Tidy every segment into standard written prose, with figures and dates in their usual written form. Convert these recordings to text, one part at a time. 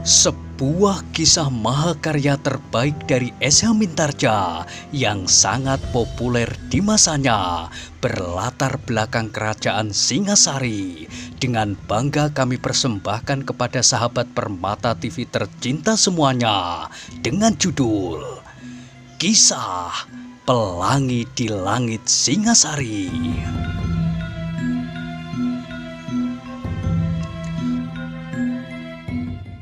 Sebuah kisah mahakarya terbaik dari Esa Mintarja yang sangat populer di masanya, berlatar belakang kerajaan Singasari. Dengan bangga kami persembahkan kepada sahabat Permata TV tercinta semuanya dengan judul Kisah Pelangi di Langit Singasari.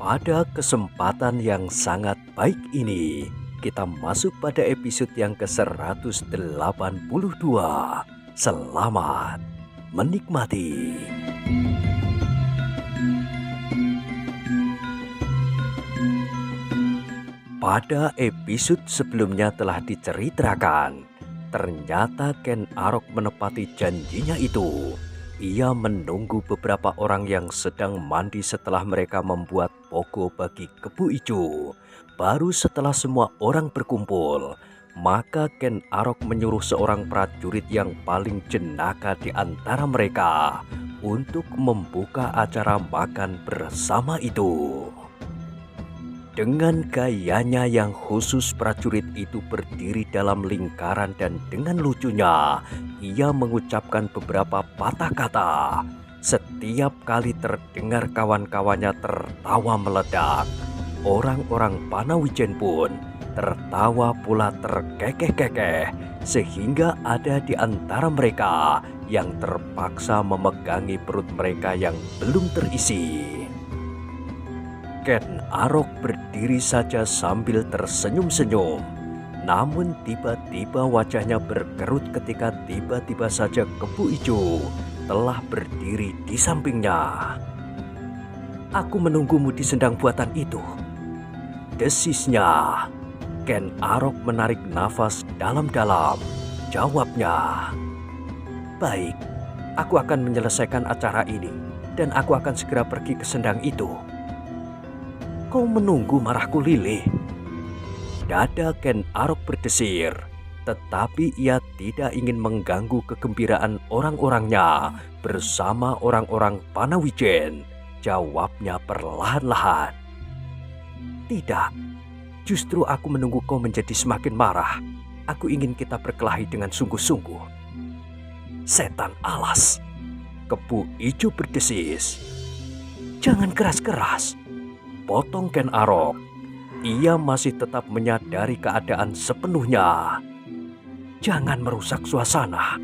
Pada kesempatan yang sangat baik ini, kita masuk pada episode yang ke-182. Selamat menikmati. Pada episode sebelumnya telah diceritakan, ternyata Ken Arok menepati janjinya itu. Ia menunggu beberapa orang yang sedang mandi setelah mereka membuat pogo bagi Kebu Ijo. Baru setelah semua orang berkumpul, maka Ken Arok menyuruh seorang prajurit yang paling jenaka di antara mereka untuk membuka acara makan bersama itu. Dengan gayanya yang khusus, prajurit itu berdiri dalam lingkaran dan dengan lucunya ia mengucapkan beberapa patah kata. Setiap kali terdengar kawan-kawannya tertawa meledak, orang-orang Panawijen pun tertawa pula terkekeh-kekeh, sehingga ada di antara mereka yang terpaksa memegangi perut mereka yang belum terisi. Ken Arok berdiri saja sambil tersenyum-senyum. Namun tiba-tiba wajahnya berkerut ketika tiba-tiba saja Kebu Ijo telah berdiri di sampingnya. "Aku menunggumu di sendang buatan itu," desisnya. Ken Arok menarik nafas dalam-dalam. Jawabnya, "Baik, aku akan menyelesaikan acara ini dan aku akan segera pergi ke sendang itu." "Kau menunggu marahku lilih?" Dada Ken Arok berdesir, tetapi ia tidak ingin mengganggu kegembiraan orang-orangnya bersama orang-orang Panawijen. Jawabnya perlahan-lahan, "Tidak, justru aku menunggu kau menjadi semakin marah. Aku ingin kita berkelahi dengan sungguh-sungguh." "Setan alas!" Kebu Ijo berdesis. "Jangan keras-keras," potong Ken Arok. Ia masih tetap menyadari keadaan sepenuhnya. "Jangan merusak suasana.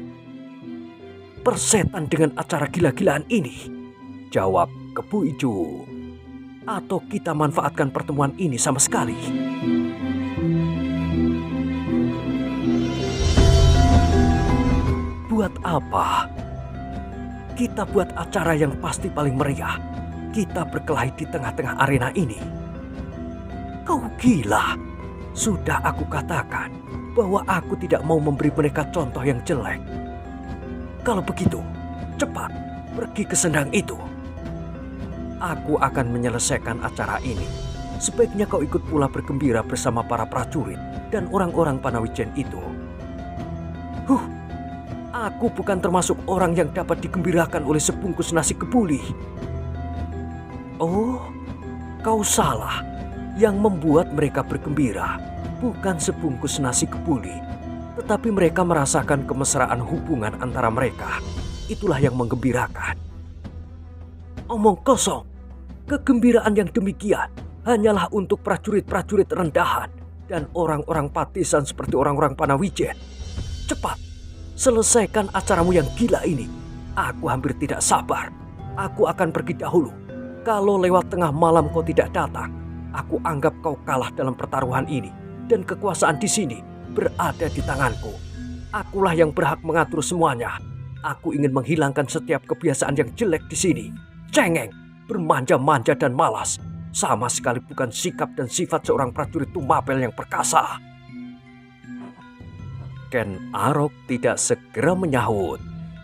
Persetan dengan acara gila-gilaan ini," jawab Kebu Ijo. "Atau kita manfaatkan pertemuan ini sama sekali." "Buat apa? Kita buat acara yang pasti paling meriah. Kita berkelahi di tengah-tengah arena ini." "Kau gila. Sudah aku katakan bahwa aku tidak mau memberi mereka contoh yang jelek. Kalau begitu, cepat pergi ke sendang itu. Aku akan menyelesaikan acara ini. Sebaiknya kau ikut pula bergembira bersama para prajurit dan orang-orang Panawijen itu." Aku bukan termasuk orang yang dapat digembirakan oleh sebungkus nasi kebuli." "Oh, kau salah. Yang membuat mereka bergembira bukan sebungkus nasi kebuli, tetapi mereka merasakan kemesraan hubungan antara mereka. Itulah yang menggembirakan." "Omong kosong. Kegembiraan yang demikian hanyalah untuk prajurit-prajurit rendahan dan orang-orang patisan seperti orang-orang Panawijen. Cepat, selesaikan acaramu yang gila ini. Aku hampir tidak sabar. Aku akan pergi dahulu. Kalau lewat tengah malam kau tidak datang, aku anggap kau kalah dalam pertaruhan ini dan kekuasaan di sini berada di tanganku. Akulah yang berhak mengatur semuanya. Aku ingin menghilangkan setiap kebiasaan yang jelek di sini. Cengeng, bermanja-manja dan malas. Sama sekali bukan sikap dan sifat seorang prajurit tumapel yang perkasa." Ken Arok tidak segera menyahut.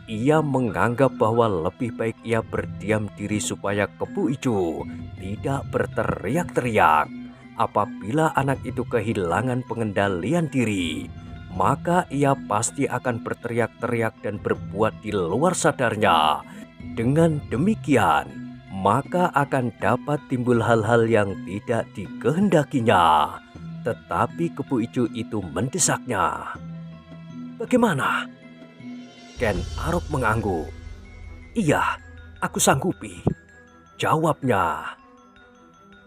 Ia menganggap bahwa lebih baik ia berdiam diri supaya Kebu Ijo tidak berteriak-teriak. Apabila anak itu kehilangan pengendalian diri, maka ia pasti akan berteriak-teriak dan berbuat di luar sadarnya. Dengan demikian, maka akan dapat timbul hal-hal yang tidak dikehendakinya. Tetapi Kebo Ijo itu mendesaknya. "Bagaimana?" Ken Arok mengangguk. "Iya, aku sanggupi," jawabnya.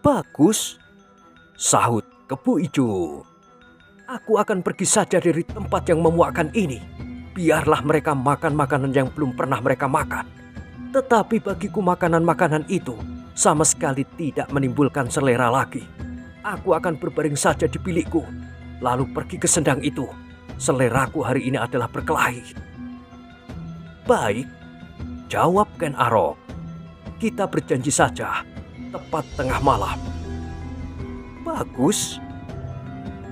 "Bagus," sahut Kebo Ijo. "Aku akan pergi saja dari tempat yang memuakkan ini. Biarlah mereka makan makanan yang belum pernah mereka makan. Tetapi bagiku makanan-makanan itu sama sekali tidak menimbulkan selera lagi. Aku akan berbaring saja di bilikku, lalu pergi ke sendang itu. Seleraku hari ini adalah berkelahi." "Baik," jawab Ken Arok. "Kita berjanji saja, tepat tengah malam." "Bagus."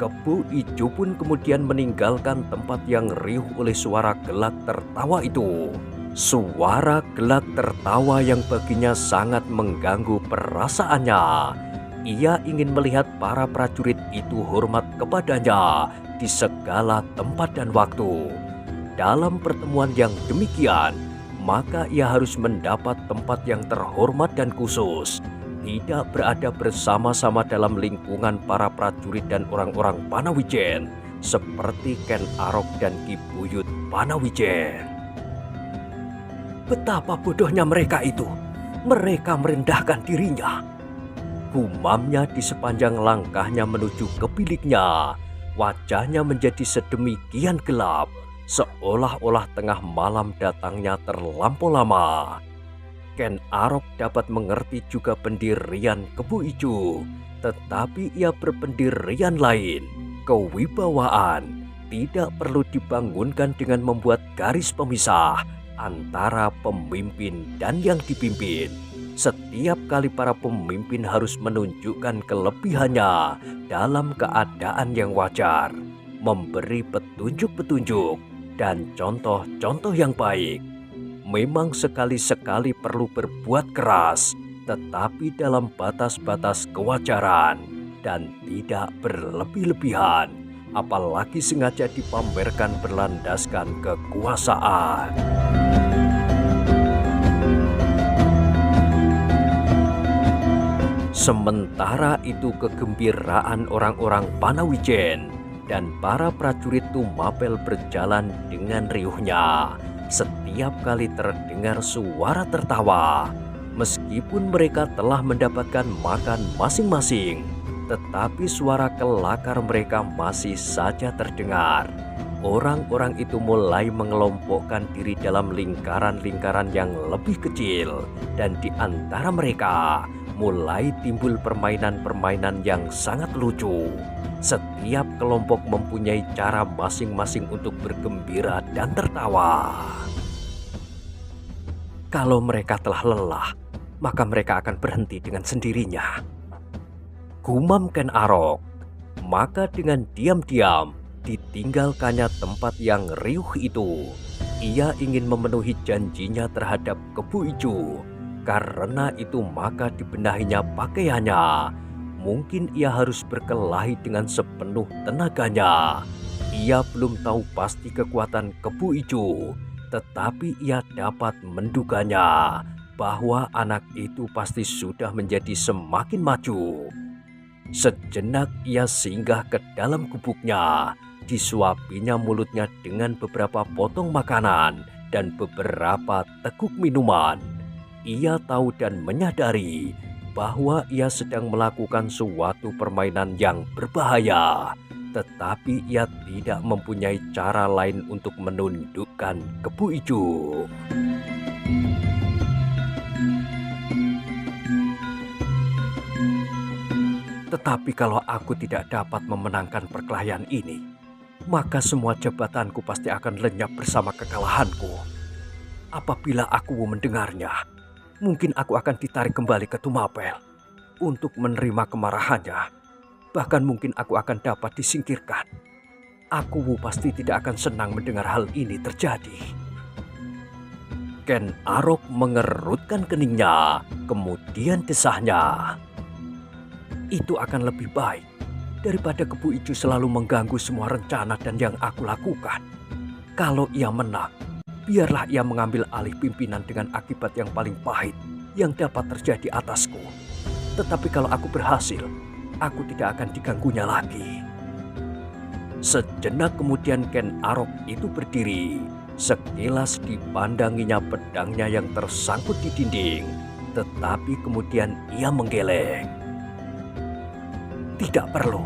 Kebo Ijo pun kemudian meninggalkan tempat yang riuh oleh suara gelak tertawa itu. Suara gelak tertawa yang baginya sangat mengganggu perasaannya. Ia ingin melihat para prajurit itu hormat kepadanya di segala tempat dan waktu. Dalam pertemuan yang demikian, maka ia harus mendapat tempat yang terhormat dan khusus. Tidak berada bersama-sama dalam lingkungan para prajurit dan orang-orang Panawijen seperti Ken Arok dan Ki Buyut Panawijen. Betapa bodohnya mereka itu. Mereka merendahkan dirinya. Gumamnya di sepanjang langkahnya menuju ke biliknya. Wajahnya menjadi sedemikian gelap, seolah-olah tengah malam datangnya terlampau lama. Ken Arok dapat mengerti juga pendirian Kebo Ijo, tetapi ia berpendirian lain. Kewibawaan tidak perlu dibangunkan dengan membuat garis pemisah antara pemimpin dan yang dipimpin. Setiap kali para pemimpin harus menunjukkan kelebihannya dalam keadaan yang wajar, memberi petunjuk-petunjuk dan contoh-contoh yang baik. Memang sekali-sekali perlu berbuat keras, tetapi dalam batas-batas kewajaran dan tidak berlebih-lebihan, apalagi sengaja dipamerkan berlandaskan kekuasaan. Sementara itu kegembiraan orang-orang Panawijen dan para prajurit Tumapel berjalan dengan riuhnya. Setiap kali terdengar suara tertawa, meskipun mereka telah mendapatkan makan masing-masing, tetapi suara kelakar mereka masih saja terdengar. Orang-orang itu mulai mengelompokkan diri dalam lingkaran-lingkaran yang lebih kecil, dan di antara mereka mulai timbul permainan-permainan yang sangat lucu. Setiap kelompok mempunyai cara masing-masing untuk bergembira dan tertawa. Kalau mereka telah lelah, maka mereka akan berhenti dengan sendirinya, gumam Ken Arok. Maka dengan diam-diam ditinggalkannya tempat yang riuh itu. Ia ingin memenuhi janjinya terhadap Kebo Ijo. Karena itu maka dibenahinya pakaiannya. Mungkin ia harus berkelahi dengan sepenuh tenaganya. Ia belum tahu pasti kekuatan Kebo Ijo, tetapi ia dapat menduganya bahwa anak itu pasti sudah menjadi semakin maju. Sejenak ia singgah ke dalam gubuknya. Disuapinya mulutnya dengan beberapa potong makanan dan beberapa teguk minuman. Ia tahu dan menyadari bahwa ia sedang melakukan suatu permainan yang berbahaya, tetapi ia tidak mempunyai cara lain untuk menundukkan Kebo Ijo. Tetapi kalau aku tidak dapat memenangkan perkelahian ini, maka semua jabatanku pasti akan lenyap bersama kekalahanku. Apabila aku mendengarnya, mungkin aku akan ditarik kembali ke Tumapel untuk menerima kemarahannya. Bahkan mungkin aku akan dapat disingkirkan. Aku pasti tidak akan senang mendengar hal ini terjadi. Ken Arok mengerutkan keningnya, kemudian desahnya. Itu akan lebih baik daripada Kebo Ijo selalu mengganggu semua rencana dan yang aku lakukan. Kalau ia menang, biarlah ia mengambil alih pimpinan dengan akibat yang paling pahit yang dapat terjadi atasku. Tetapi kalau aku berhasil, aku tidak akan diganggunya lagi. Sejenak kemudian Ken Arok itu berdiri. Sekilas dipandanginya pedangnya yang tersangkut di dinding, tetapi kemudian ia menggeleng. Tidak perlu.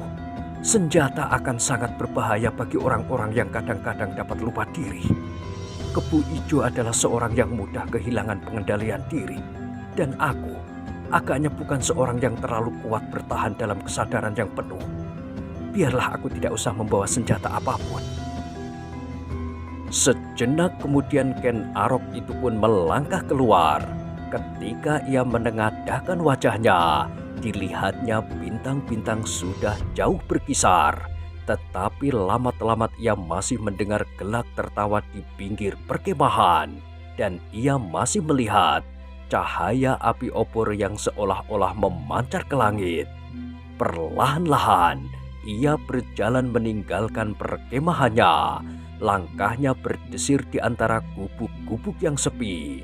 Senjata akan sangat berbahaya bagi orang-orang yang kadang-kadang dapat lupa diri. Kebu Ijo adalah seorang yang mudah kehilangan pengendalian diri. Dan aku agaknya bukan seorang yang terlalu kuat bertahan dalam kesadaran yang penuh. Biarlah aku tidak usah membawa senjata apapun. Sejenak kemudian Ken Arok itu pun melangkah keluar. Ketika ia menengadahkan wajahnya, dilihatnya bintang-bintang sudah jauh berkisar. Tetapi lamat-lamat ia masih mendengar gelak tertawa di pinggir perkemahan. Dan ia masih melihat cahaya api obor yang seolah-olah memancar ke langit. Perlahan-lahan ia berjalan meninggalkan perkemahannya. Langkahnya berdesir di antara gubuk-gubuk yang sepi.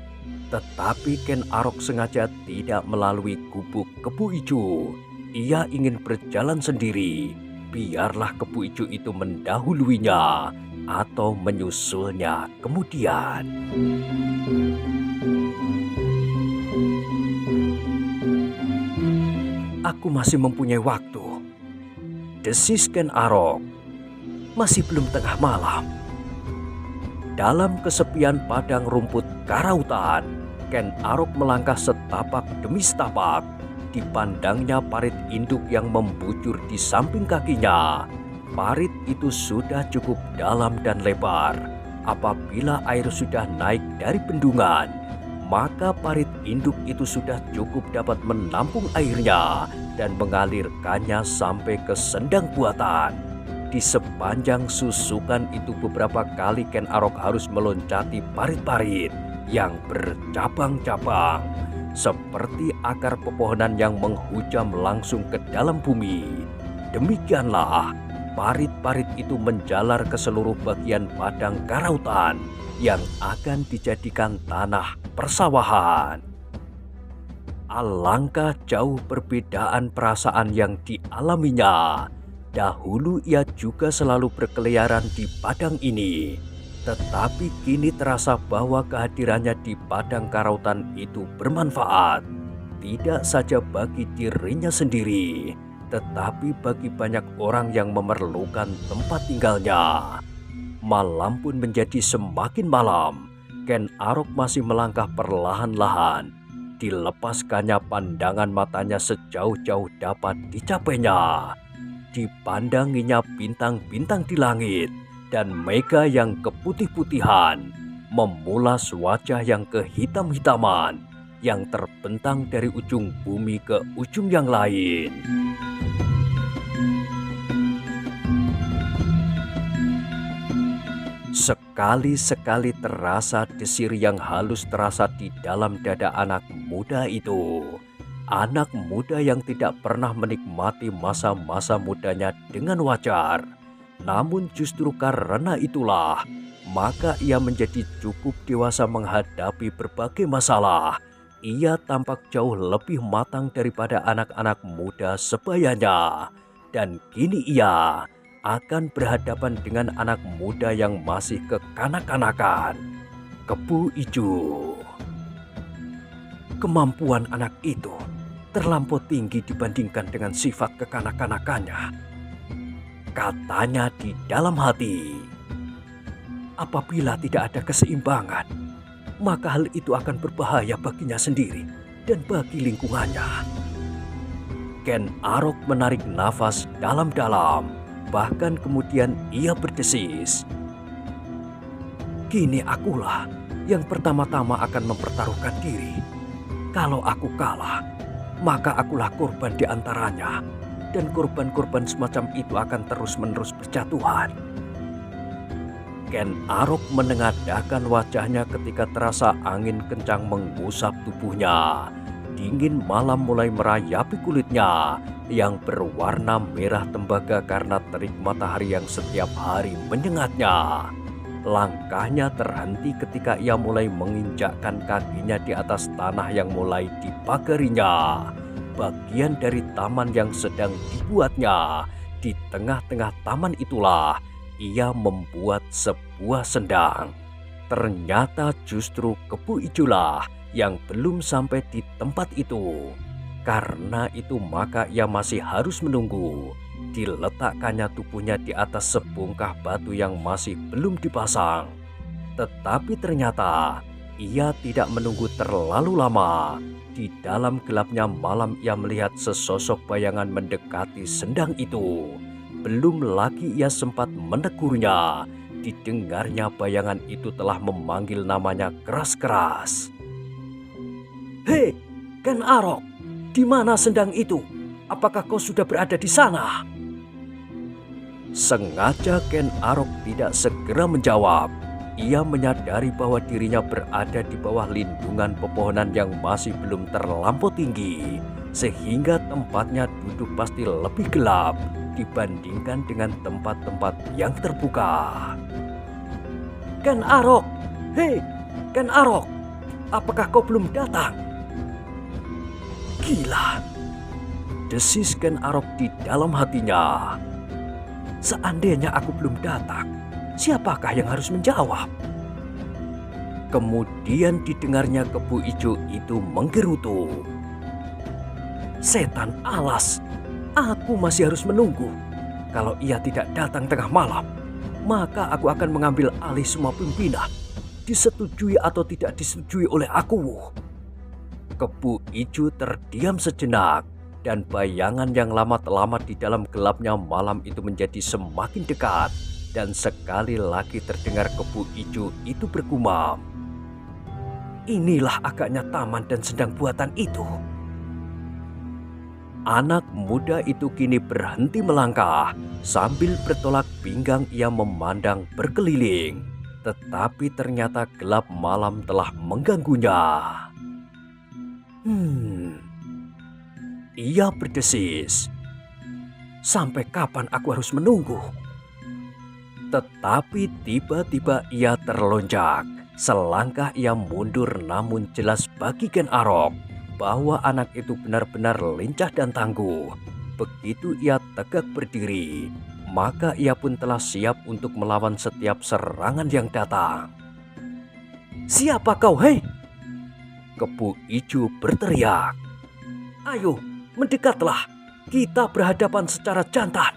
Tetapi Ken Arok sengaja tidak melalui gubuk Kebu Ijo. Ia ingin berjalan sendiri. Biarlah Kebu Ijo itu mendahuluinya atau menyusulnya kemudian. Aku masih mempunyai waktu, desis Ken Arok. Masih belum tengah malam. Dalam kesepian padang rumput karautan, Ken Arok melangkah setapak demi setapak. Dipandangnya parit induk yang membujur di samping kakinya. Parit itu sudah cukup dalam dan lebar. Apabila air sudah naik dari bendungan, maka parit induk itu sudah cukup dapat menampung airnya dan mengalirkannya sampai ke sendang buatan. Di sepanjang susukan itu beberapa kali Ken Arok harus meloncati parit-parit yang bercabang-cabang, seperti akar pepohonan yang menghujam langsung ke dalam bumi. Demikianlah parit-parit itu menjalar ke seluruh bagian padang karautan yang akan dijadikan tanah persawahan. Alangkah jauh perbedaan perasaan yang dialaminya. Dahulu ia juga selalu berkeliaran di padang ini, tetapi kini terasa bahwa kehadirannya di padang karautan itu bermanfaat. Tidak saja bagi dirinya sendiri, tetapi bagi banyak orang yang memerlukan tempat tinggalnya. Malam pun menjadi semakin malam. Ken Arok masih melangkah perlahan-lahan. Dilepaskannya pandangan matanya sejauh-jauh dapat dicapainya. Dipandanginya bintang-bintang di langit dan mega yang keputih-putihan, memulas wajah yang kehitam-hitaman yang terbentang dari ujung bumi ke ujung yang lain. Sekali-sekali terasa desir yang halus terasa di dalam dada anak muda itu. Anak muda yang tidak pernah menikmati masa-masa mudanya dengan wajar. Namun justru karena itulah, maka ia menjadi cukup dewasa menghadapi berbagai masalah. Ia tampak jauh lebih matang daripada anak-anak muda sebayanya. Dan kini ia akan berhadapan dengan anak muda yang masih kekanak-kanakan, Kebu Ijo. Kemampuan anak itu terlampau tinggi dibandingkan dengan sifat kekanak-kanakannya. Katanya di dalam hati, apabila tidak ada keseimbangan, maka hal itu akan berbahaya baginya sendiri dan bagi lingkungannya. Ken Arok menarik nafas dalam-dalam, bahkan kemudian ia berdesis. Kini akulah yang pertama-tama akan mempertaruhkan diri. Kalau aku kalah, maka akulah korban di antaranya, dan korban-korban semacam itu akan terus-menerus berjatuhan. Ken Arok menengadahkan wajahnya ketika terasa angin kencang mengusap tubuhnya. Dingin malam mulai merayapi kulitnya yang berwarna merah tembaga karena terik matahari yang setiap hari menyengatnya. Langkahnya terhenti ketika ia mulai menginjakkan kakinya di atas tanah yang mulai dipagarinya. Bagian dari taman yang sedang dibuatnya. Di tengah-tengah taman itulah ia membuat sebuah sendang. Ternyata justru Kebo Ijolah yang belum sampai di tempat itu. Karena itu maka ia masih harus menunggu. Diletakkannya tubuhnya di atas sebongkah batu yang masih belum dipasang. Tetapi ternyata ia tidak menunggu terlalu lama. Di dalam gelapnya malam ia melihat sesosok bayangan mendekati sendang itu. Belum lagi ia sempat menegurnya. Didengarnya bayangan itu telah memanggil namanya keras-keras. "Hei, Ken Arok, di mana sendang itu? Apakah kau sudah berada di sana?" Sengaja Ken Arok tidak segera menjawab. Ia menyadari bahwa dirinya berada di bawah lindungan pepohonan yang masih belum terlampau tinggi, sehingga tempatnya duduk pasti lebih gelap dibandingkan dengan tempat-tempat yang terbuka. "Ken Arok, hei, Ken Arok, apakah kau belum datang?" "Gila," desis Ken Arok di dalam hatinya. "Seandainya aku belum datang, siapakah yang harus menjawab?" Kemudian didengarnya Kebo Ijo itu menggerutu. "Setan alas, aku masih harus menunggu. Kalau ia tidak datang tengah malam, maka aku akan mengambil alih semua pimpinan, disetujui atau tidak disetujui oleh aku." Kebo Ijo terdiam sejenak. Dan bayangan yang lama-lama di dalam gelapnya malam itu menjadi semakin dekat. Dan sekali lagi terdengar Kebo Ijo itu bergumam. "Inilah agaknya taman dan sendang buatan itu." Anak muda itu kini berhenti melangkah. Sambil bertolak pinggang ia memandang berkeliling. Tetapi ternyata gelap malam telah mengganggunya. Ia berdesis. "Sampai kapan aku harus menunggu?" Tetapi tiba-tiba ia terlonjak. Selangkah ia mundur, namun jelas bagi Ken Arok bahwa anak itu benar-benar lincah dan tangguh. Begitu ia tegak berdiri, maka ia pun telah siap untuk melawan setiap serangan yang datang. "Siapa kau, hei?" Kebo Ijo berteriak. "Ayo, mendekatlah, kita berhadapan secara jantan."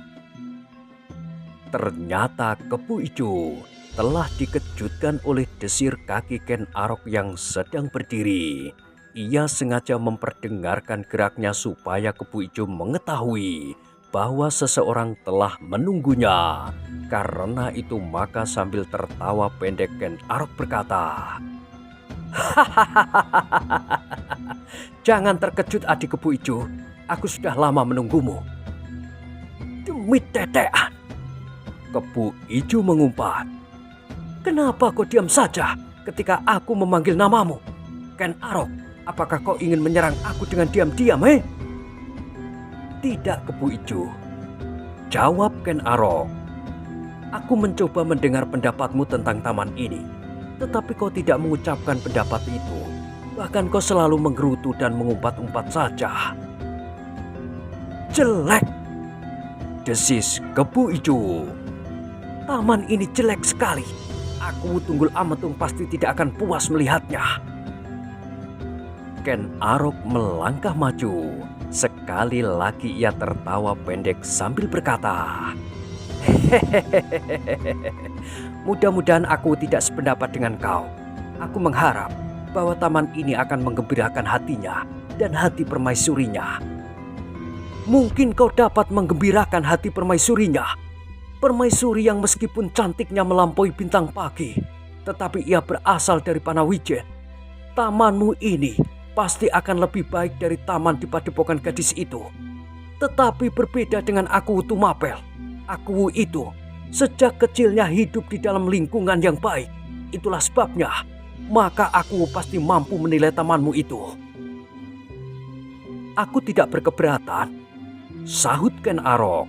Ternyata Kebo Ijo telah dikejutkan oleh desir kaki Ken Arok yang sedang berdiri. Ia sengaja memperdengarkan geraknya supaya Kebo Ijo mengetahui bahwa seseorang telah menunggunya. Karena itu maka sambil tertawa pendek Ken Arok berkata, "Jangan terkejut adik Kebo Ijo, aku sudah lama menunggumu." "Demi tetean," Kebo Ijo mengumpat. "Kenapa kau diam saja ketika aku memanggil namamu? Ken Arok, apakah kau ingin menyerang aku dengan diam-diam, hei?" "Tidak, Kebo Ijo," jawab Ken Arok. "Aku mencoba mendengar pendapatmu tentang taman ini. Tetapi kau tidak mengucapkan pendapat itu. Bahkan kau selalu menggerutu dan mengumpat-umpat saja." "Jelek," desis Kebo Ijo. "Taman ini jelek sekali. Aku Tunggul Ametung pasti tidak akan puas melihatnya." Ken Arok melangkah maju. Sekali lagi ia tertawa pendek sambil berkata, "Mudah-mudahan aku tidak sependapat dengan kau. Aku mengharap bahwa taman ini akan menggembirakan hatinya dan hati permaisurinya." "Mungkin kau dapat menggembirakan hati permaisurinya. Permaisuri yang meskipun cantiknya melampaui bintang pagi, tetapi ia berasal dari Panawijen. Tamanmu ini pasti akan lebih baik dari taman di Padepokan Gadis itu. Tetapi berbeda dengan aku Tumapel. Aku itu sejak kecilnya hidup di dalam lingkungan yang baik. Itulah sebabnya maka aku pasti mampu menilai tamanmu itu." "Aku tidak berkeberatan," sahut Ken Arok.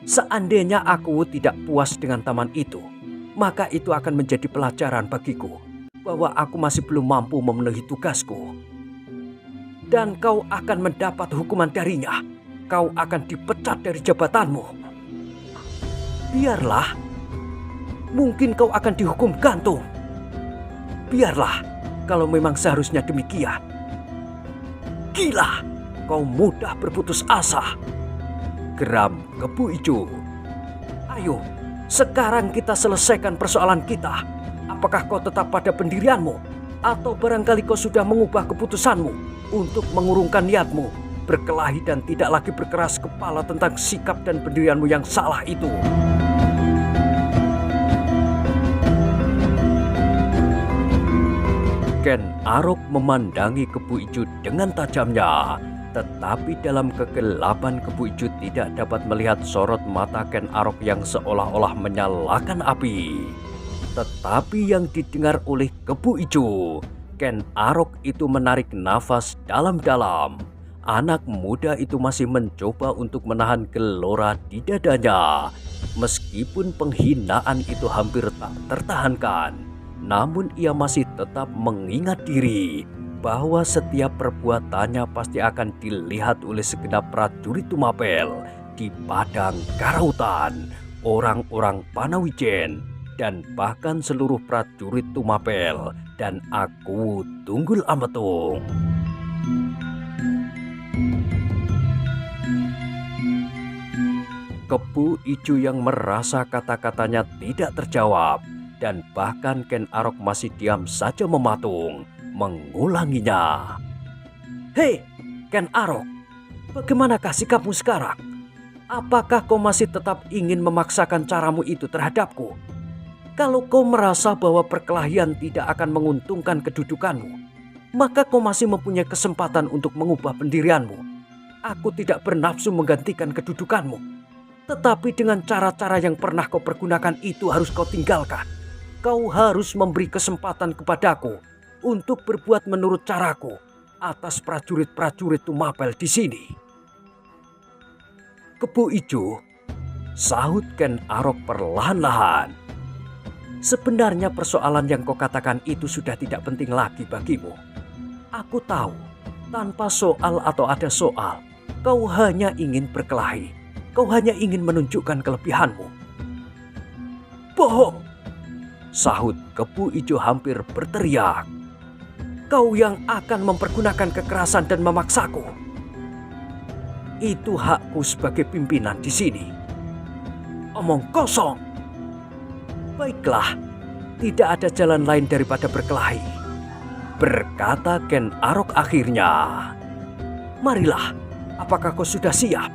"Seandainya aku tidak puas dengan taman itu, maka itu akan menjadi pelajaran bagiku bahwa aku masih belum mampu memenuhi tugasku. Dan kau akan mendapat hukuman darinya. Kau akan dipecat dari jabatanmu. Biarlah. Mungkin kau akan dihukum gantung. Biarlah, kalau memang seharusnya demikian. Gila, kau mudah berputus asa. Geram Kebo Ijo. Ayo, sekarang kita selesaikan persoalan kita. Apakah kau tetap pada pendirianmu? Atau barangkali kau sudah mengubah keputusanmu untuk mengurungkan niatmu, berkelahi dan tidak lagi berkeras kepala tentang sikap dan pendirianmu yang salah itu? Ken Arok memandangi Kebo Ijo dengan tajamnya. Tetapi dalam kegelapan Kebo Ijo tidak dapat melihat sorot mata Ken Arok yang seolah-olah menyalakan api. Tetapi yang didengar oleh Kebo Ijo, Ken Arok itu menarik nafas dalam-dalam. Anak muda itu masih mencoba untuk menahan gelora di dadanya. Meskipun penghinaan itu hampir tak tertahankan, namun ia masih tetap mengingat diri bahwa setiap perbuatannya pasti akan dilihat oleh segenap prajurit Tumapel di padang Karautan, orang-orang Panawijen, dan bahkan seluruh prajurit Tumapel dan aku Tunggul Ametung. Kebo Ijo yang merasa kata-katanya tidak terjawab, dan bahkan Ken Arok masih diam saja mematung, mengulanginya. Hei, Ken Arok, bagaimanakah sikapmu sekarang? Apakah kau masih tetap ingin memaksakan caramu itu terhadapku? Kalau kau merasa bahwa perkelahian tidak akan menguntungkan kedudukanmu, maka kau masih mempunyai kesempatan untuk mengubah pendirianmu. Aku tidak bernafsu menggantikan kedudukanmu, tetapi dengan cara-cara yang pernah kau pergunakan itu harus kau tinggalkan. Kau harus memberi kesempatan kepadaku untuk berbuat menurut caraku atas prajurit-prajurit Tumapel di sini. Kebo Ijo, sahut Ken Arok perlahan-lahan. Sebenarnya persoalan yang kau katakan itu sudah tidak penting lagi bagimu. Aku tahu, tanpa soal atau ada soal, kau hanya ingin berkelahi. Kau hanya ingin menunjukkan kelebihanmu. Bohong! Sahut Kebo Ijo hampir berteriak. Kau yang akan mempergunakan kekerasan dan memaksaku. Itu hakku sebagai pimpinan di sini. Omong kosong. Baiklah, tidak ada jalan lain daripada berkelahi, berkata Ken Arok akhirnya. Marilah, apakah kau sudah siap?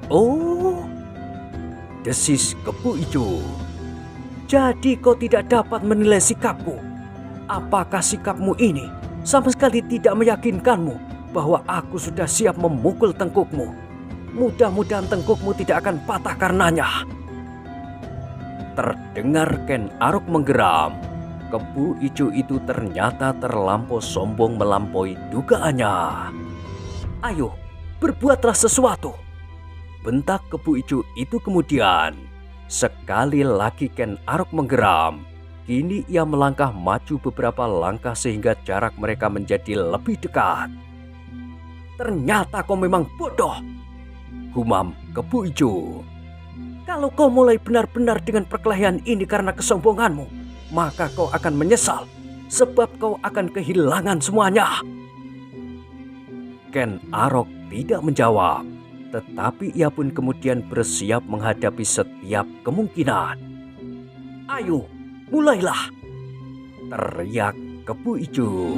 Oh, desis Kebo Ijo. Jadi kau tidak dapat menilai sikapku. Apakah sikapmu ini sama sekali tidak meyakinkanmu bahwa aku sudah siap memukul tengkukmu? Mudah-mudahan tengkukmu tidak akan patah karenanya. Terdengar Ken Arok menggeram. Kebo Ijo itu ternyata terlampau sombong melampaui dugaannya. Ayo, berbuatlah sesuatu, bentak Kebo Ijo itu kemudian. Sekali lagi Ken Arok menggeram. Kini ia melangkah maju beberapa langkah sehingga jarak mereka menjadi lebih dekat. Ternyata kau memang bodoh, gumam Kebo Ijo. Kalau kau mulai benar-benar dengan perkelahian ini karena kesombonganmu, maka kau akan menyesal, sebab kau akan kehilangan semuanya. Ken Arok tidak menjawab, tetapi ia pun kemudian bersiap menghadapi setiap kemungkinan. Ayo, mulailah, teriak Kebo Ijo.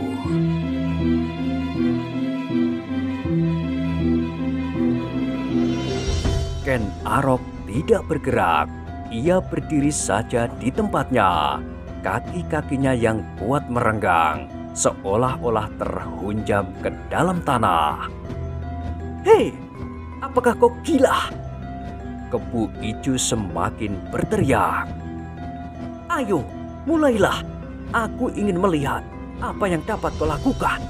Ken Arok tidak bergerak. Ia berdiri saja di tempatnya. Kaki-kakinya yang kuat merenggang, seolah-olah terhunjam ke dalam tanah. Hei, apakah kau gila? Kebo Ijo semakin berteriak. Ayo, mulailah. Aku ingin melihat apa yang dapat kau lakukan.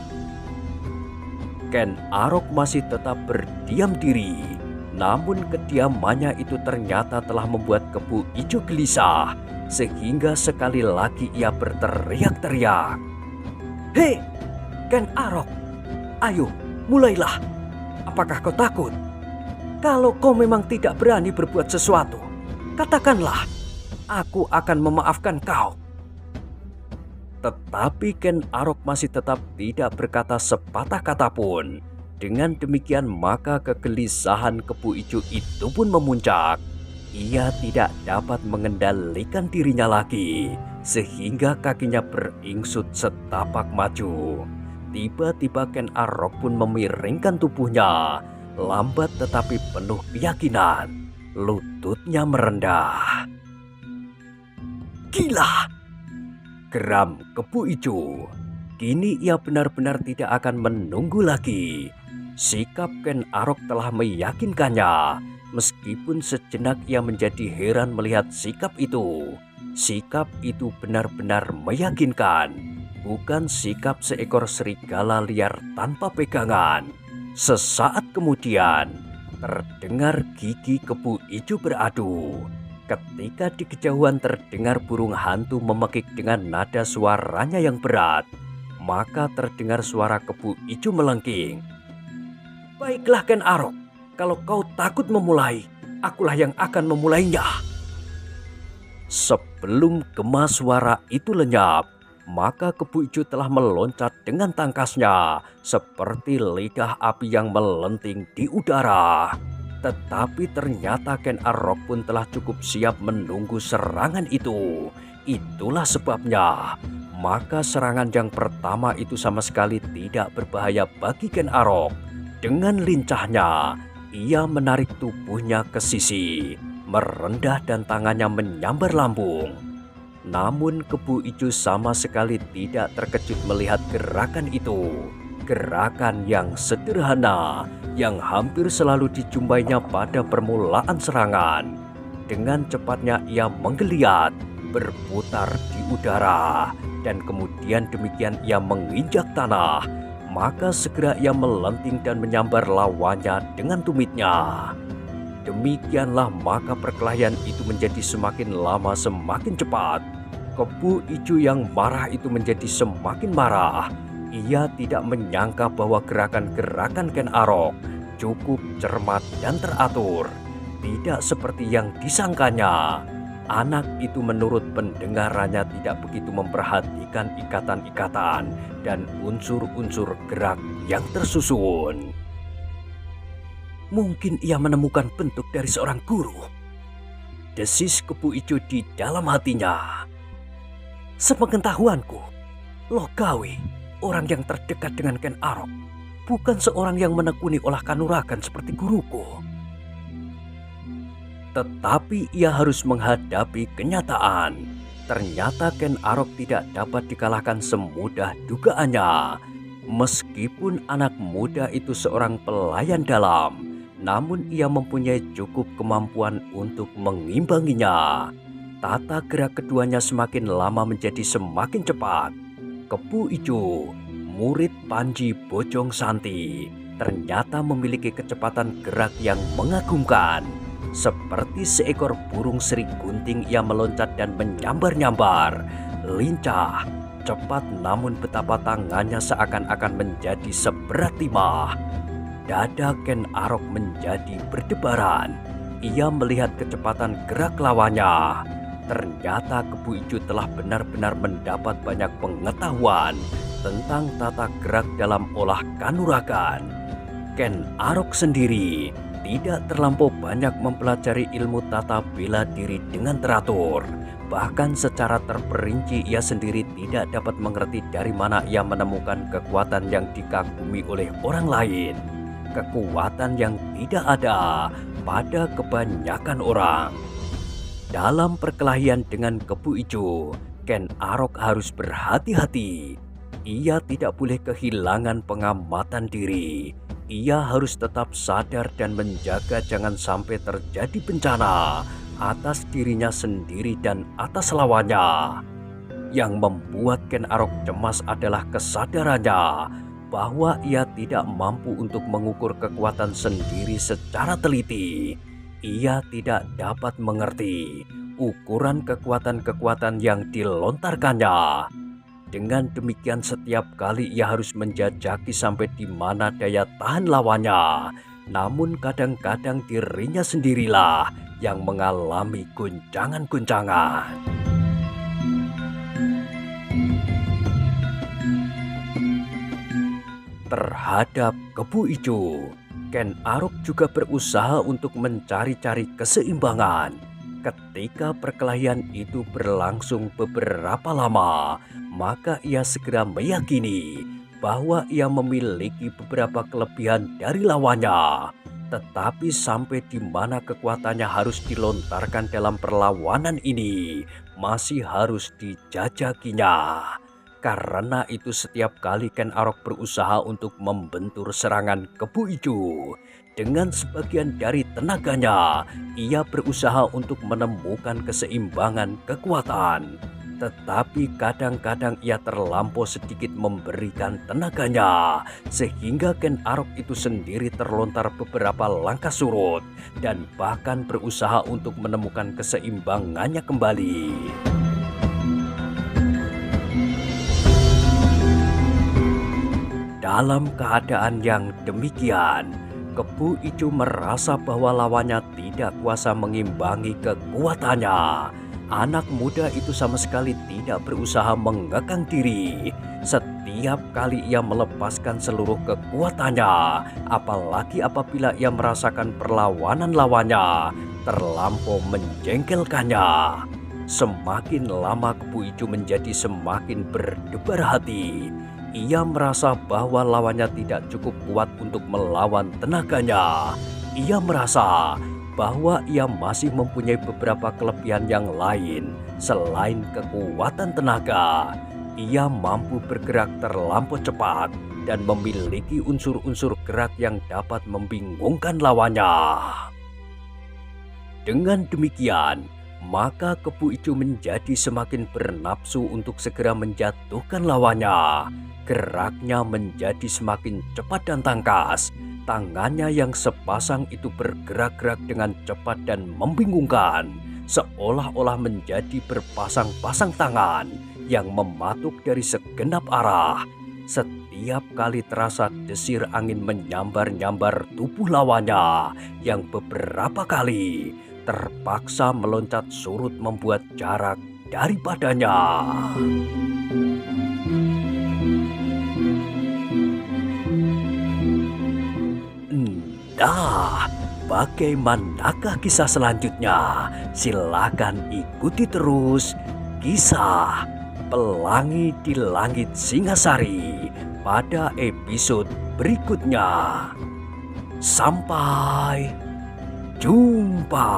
Ken Arok masih tetap berdiam diri. Namun kediamannya itu ternyata telah membuat Kebo Ijo gelisah, sehingga sekali lagi ia berteriak-teriak. "Hei, Ken Arok, ayo mulailah. Apakah kau takut? Kalau kau memang tidak berani berbuat sesuatu, katakanlah, aku akan memaafkan kau." Tetapi Ken Arok masih tetap tidak berkata sepatah kata pun. Dengan demikian maka kegelisahan Kebo Ijo itu pun memuncak. Ia tidak dapat mengendalikan dirinya lagi, sehingga kakinya beringsut setapak maju. Tiba-tiba Ken Arok pun memiringkan tubuhnya, lambat tetapi penuh keyakinan. Lututnya merendah. "Gila!" geram Kebo Ijo. Kini ia benar-benar tidak akan menunggu lagi. Sikap Ken Arok telah meyakinkannya. Meskipun sejenak ia menjadi heran melihat sikap itu. Sikap itu benar-benar meyakinkan. Bukan sikap seekor serigala liar tanpa pegangan. Sesaat kemudian terdengar gigi Kebo Ijo beradu. Ketika di kejauhan terdengar burung hantu memekik dengan nada suaranya yang berat, maka terdengar suara Kebo Ijo melengking. "Baiklah Ken Arok, kalau kau takut memulai, akulah yang akan memulainya." Sebelum gema suara itu lenyap, maka Kebo Ijo telah meloncat dengan tangkasnya seperti lidah api yang melenting di udara. Tetapi ternyata Ken Arok pun telah cukup siap menunggu serangan itu. Itulah sebabnya maka serangan yang pertama itu sama sekali tidak berbahaya bagi Ken Arok. Dengan lincahnya ia menarik tubuhnya ke sisi, merendah dan tangannya menyambar lambung. Namun Kebo Ijo sama sekali tidak terkejut melihat gerakan itu. Gerakan yang sederhana yang hampir selalu dijumpainya pada permulaan serangan. Dengan cepatnya ia menggeliat, berputar di udara, dan kemudian demikian ia menginjak tanah. Maka segera ia melenting dan menyambar lawannya dengan tumitnya. Demikianlah maka perkelahian itu menjadi semakin lama semakin cepat. Kebo Ijo yang marah itu menjadi semakin marah. Ia tidak menyangka bahwa gerakan-gerakan Ken Arok cukup cermat dan teratur. Tidak seperti yang disangkanya. Anak itu menurut pendengarannya tidak begitu memperhatikan ikatan-ikatan dan unsur-unsur gerak yang tersusun. "Mungkin ia menemukan bentuk dari seorang guru," desis Kebo Ijo di dalam hatinya. "Sepengetahuanku, Logawe, orang yang terdekat dengan Ken Arok, bukan seorang yang menekuni olah kanuragan seperti guruku." Tetapi ia harus menghadapi kenyataan. Ternyata Ken Arok tidak dapat dikalahkan semudah dugaannya. Meskipun anak muda itu seorang pelayan dalam, namun ia mempunyai cukup kemampuan untuk mengimbanginya. Tata gerak keduanya semakin lama menjadi semakin cepat. Kebo Ijo, murid Panji Bojong Santi, ternyata memiliki kecepatan gerak yang mengagumkan. Seperti seekor burung seri gunting ia meloncat dan menyambar-nyambar. Lincah, cepat, namun betapa tangannya seakan-akan menjadi seberat timah. Dada Ken Arok menjadi berdebaran. Ia melihat kecepatan gerak lawannya. Ternyata Kebo Ijo telah benar-benar mendapat banyak pengetahuan tentang tata gerak dalam olah kanuragan. Ken Arok sendiri tidak terlampau banyak mempelajari ilmu tata bela diri dengan teratur. Bahkan secara terperinci ia sendiri tidak dapat mengerti dari mana ia menemukan kekuatan yang dikagumi oleh orang lain. Kekuatan yang tidak ada pada kebanyakan orang. Dalam perkelahian dengan Kebo Ijo, Ken Arok harus berhati-hati. Ia tidak boleh kehilangan pengamatan diri. Ia harus tetap sadar dan menjaga jangan sampai terjadi bencana atas dirinya sendiri dan atas lawannya. Yang membuat Ken Arok cemas adalah kesadarannya bahwa ia tidak mampu untuk mengukur kekuatan sendiri secara teliti. Ia tidak dapat mengerti ukuran kekuatan-kekuatan yang dilontarkannya. Dengan demikian setiap kali ia harus menjajaki sampai di mana daya tahan lawannya. Namun kadang-kadang dirinya sendirilah yang mengalami guncangan-guncangan. Terhadap Kebu Ijo, Ken Arok juga berusaha untuk mencari-cari keseimbangan. Ketika perkelahian itu berlangsung beberapa lama, maka ia segera meyakini bahwa ia memiliki beberapa kelebihan dari lawannya. Tetapi sampai di mana kekuatannya harus dilontarkan dalam perlawanan ini, masih harus dijajakinya. Karena itu setiap kali Ken Arok berusaha untuk membentur serangan Kebu Ijo, dengan sebagian dari tenaganya, ia berusaha untuk menemukan keseimbangan kekuatan. Tetapi kadang-kadang ia terlampau sedikit memberikan tenaganya, sehingga Ken Arok itu sendiri terlontar beberapa langkah surut, dan bahkan berusaha untuk menemukan keseimbangannya kembali. Dalam keadaan yang demikian, Kebu Ijo merasa bahwa lawannya tidak kuasa mengimbangi kekuatannya. Anak muda itu sama sekali tidak berusaha mengekang diri. Setiap kali ia melepaskan seluruh kekuatannya, apalagi apabila ia merasakan perlawanan lawannya terlampau menjengkelkannya. Semakin lama Kebu Ijo menjadi semakin berdebar hati. Ia merasa bahwa lawannya tidak cukup kuat untuk melawan tenaganya. Ia merasa bahwa ia masih mempunyai beberapa kelebihan yang lain selain kekuatan tenaga. Ia mampu bergerak terlampau cepat dan memiliki unsur-unsur gerak yang dapat membingungkan lawannya. Dengan demikian, maka Kebu Ijo menjadi semakin bernafsu untuk segera menjatuhkan lawannya. Geraknya menjadi semakin cepat dan tangkas. Tangannya yang sepasang itu bergerak-gerak dengan cepat dan membingungkan, seolah-olah menjadi berpasang-pasang tangan yang mematuk dari segenap arah. Setiap kali terasa desir angin menyambar-nyambar tubuh lawannya yang beberapa kali terpaksa meloncat surut membuat jarak daripadanya. Nah, bagaimanakah kisah selanjutnya? Silakan ikuti terus kisah Pelangi di Langit Singasari pada episode berikutnya. Sampai jumpa.